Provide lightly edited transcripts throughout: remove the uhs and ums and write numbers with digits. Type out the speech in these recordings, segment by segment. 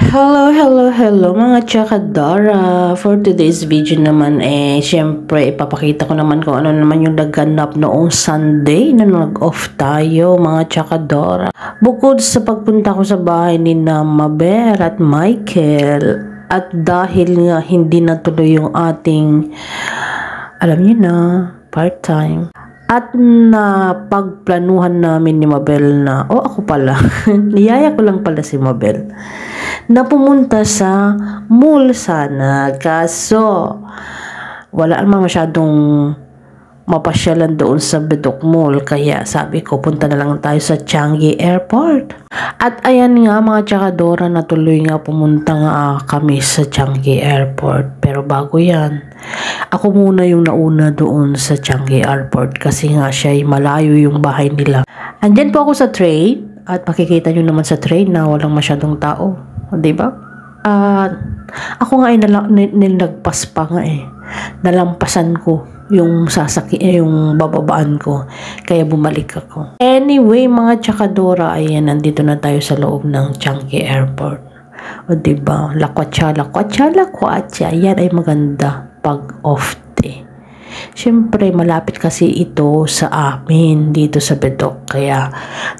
Hello mga Chakadora. For today's video naman syempre ipapakita ko naman kung ano naman yung naganap noong Sunday na nag-off tayo mga Chakadora. Bukod sa pagpunta ko sa bahay ni Maber at Michael, at dahil nga hindi natuloy yung ating, alam niyo na, part-time, at na pagplanuhan namin ni Mabel na, ako pala, niyaya ko lang pala si Mabel, na pumunta sa mall sana. Kaso, wala naman masyadong mapasyalan doon sa Bedok Mall. Kaya sabi ko, punta na lang tayo sa Changi Airport. At ayan nga mga Chakadora, natuloy nga pumunta nga kami sa Changi Airport. Pero bago yan, ako muna yung nauna doon sa Changi Airport kasi nga siya ay malayo yung bahay nila. Andyan po ako sa train at makikita nyo naman sa train na walang masyadong tao. Diba? Ako nga ay nilagpas pa nga nalampasan ko yung yung bababaan ko, kaya bumalik ako. Anyway mga Chakadora, ayan, nandito na tayo sa loob ng Changi Airport. O diba, lakwatsa, yan ay maganda pag off day. Siyempre malapit kasi ito sa amin dito sa Bedok, kaya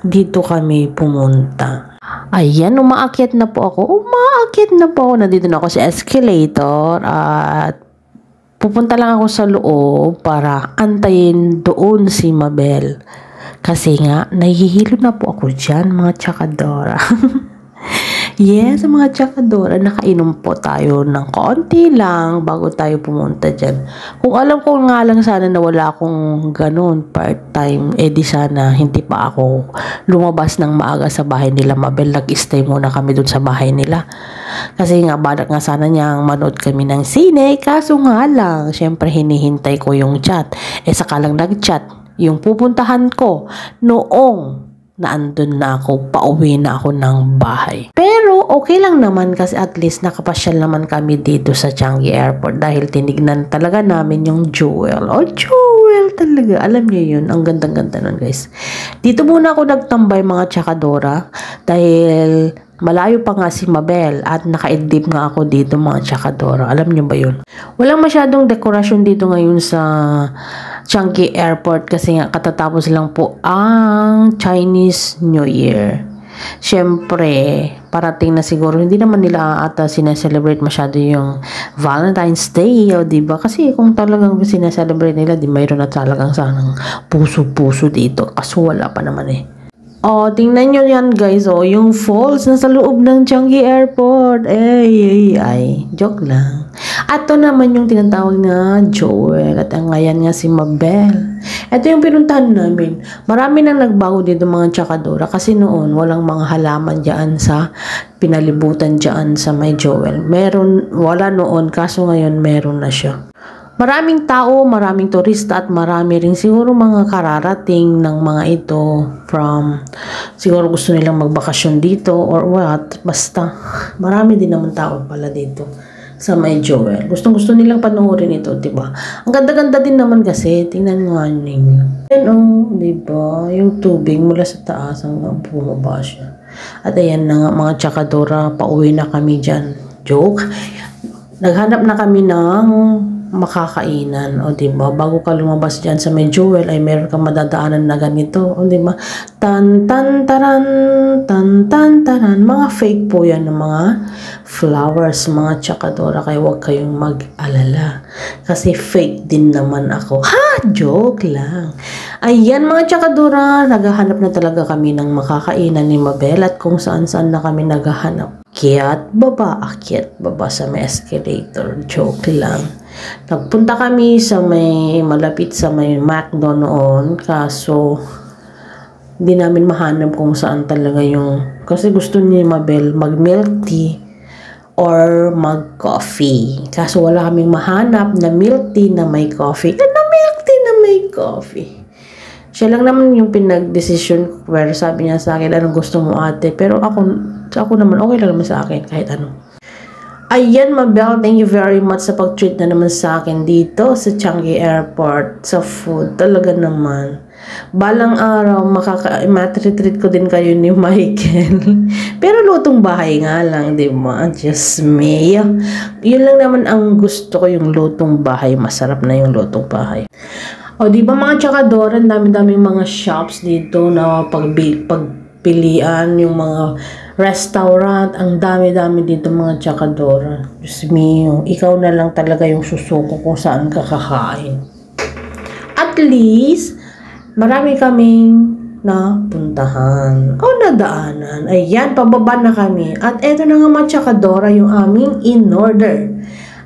dito kami pumunta. Ayan, umaakyat na po ako. Nandito na ako sa escalator at pupunta lang ako sa loob para antayin doon si Mabel. Kasi nga, nahihilo na po ako dyan, mga Chakadora. Yes, mga Chakadora, nakainom po tayo ng konti lang bago tayo pumunta dyan. Kung alam ko nga lang sana na wala akong ganun part-time, di sana hindi pa ako lumabas ng maaga sa bahay nila Mabel. Nag-stay muna kami dun sa bahay nila. Kasi nga, balak nga sana niyang manood kami ng sine. Kaso nga lang, syempre hinihintay ko yung chat. Saka lang nag-chat yung pupuntahan ko noong naandun na ako, pauwi na ako ng bahay. Pero okay lang naman kasi at least nakapasyal naman kami dito sa Changi Airport dahil tinignan talaga namin yung Jewel. Jewel talaga. Alam niyo yun, ang gandang-ganda nun guys. Dito muna ako nagtambay mga Chakadora dahil malayo pa nga si Mabel at nakaidlip nga ako dito mga Chakadora. Alam niyo ba yun? Walang masyadong dekorasyon dito ngayon sa Changi Airport kasi nga katatapos lang po ang Chinese New Year. Siyempre, parating na siguro, hindi naman nila ata sineselebrate masyado yung Valentine's Day, diba? Kasi kung talagang sineselebrate nila, mayroon na talagang sanang puso-puso dito. Kaso wala pa naman tingnan nyo yan guys, yung falls na sa loob ng Changi Airport. Joke lang. At to naman yung tinatawag na Joel. At ang ngayon nga si Mabel. Ito yung pinuntahan namin. Marami nang nagbago dito mga Chakadora. Kasi noon, walang mga halaman dyan sa pinalibutan dyan sa may Joel. Wala noon. Kaso ngayon, meron na siya. Maraming tao, maraming turista at marami rin siguro mga kararating ng mga ito from, siguro gusto nilang magbakasyon dito or what, basta marami din naman tao pala dito sa may Joel. Gustong-gusto nilang panoorin ito, diba? Ang ganda-ganda din naman kasi, tingnan nga ninyo. Yan diba? Yung tubig mula sa taas hanggang bumaba siya. At ayan na nga mga Chakadora, pauwi na kami dyan. Joke. Naghanap na kami ng makakainan, diba? Bago ka lumabas dyan sa may Jewel ay meron kang madadaanan na ganito, diba? Tan tan taran, tan tan taran. Mga fake po yan ng mga flowers mga Chakadora, kaya huwag kayong mag-alala kasi fake din naman ako. Joke lang. Ayan mga Chakadora, naghahanap na talaga kami ng makakainan ni Mabel at kung saan-saan na kami naghahanap. Akyat baba sa may escalator. Joke lang. Nagpunta kami sa malapit sa may McDo noon, kaso hindi namin mahanap kung saan talaga yung, kasi gusto ni Mabel mag milk tea or mag coffee, kaso wala kaming mahanap na milk tea na may coffee. Milk tea na may coffee. Siya lang naman yung pinag-decision where sabi niya sa akin, anong gusto mo ate? Pero ako naman, okay lang naman sa akin kahit ano. Ayan Mabel, thank you very much sa pag-treat na naman sa akin dito sa Changi Airport. Sa food, talaga naman. Balang araw, matreat ko din kayo ni Michael. Pero lutong bahay nga lang, di ba? Just me. Yun lang naman ang gusto ko, yung lutong bahay. Masarap na yung lutong bahay. O, di ba mga tsakadora, dami-daming mga shops dito na pagpilian, yung mga restaurant, ang dami-dami dito mga tsakadora. Diyos mio, ikaw na lang talaga yung susuko kung saan ka kakain. At least, marami kaming napuntahan o nadaanan. Ayan, pababa na kami. At eto na nga mga tsakadora, yung aming in-order.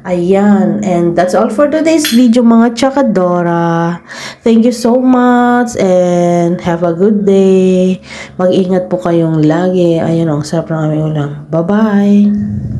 Ayan, and that's all for today's video mga tsakadora. Thank you so much and have a good day. Mag-ingat po kayong lagi. Ayan, ang sarap ng aming ulam. Bye-bye!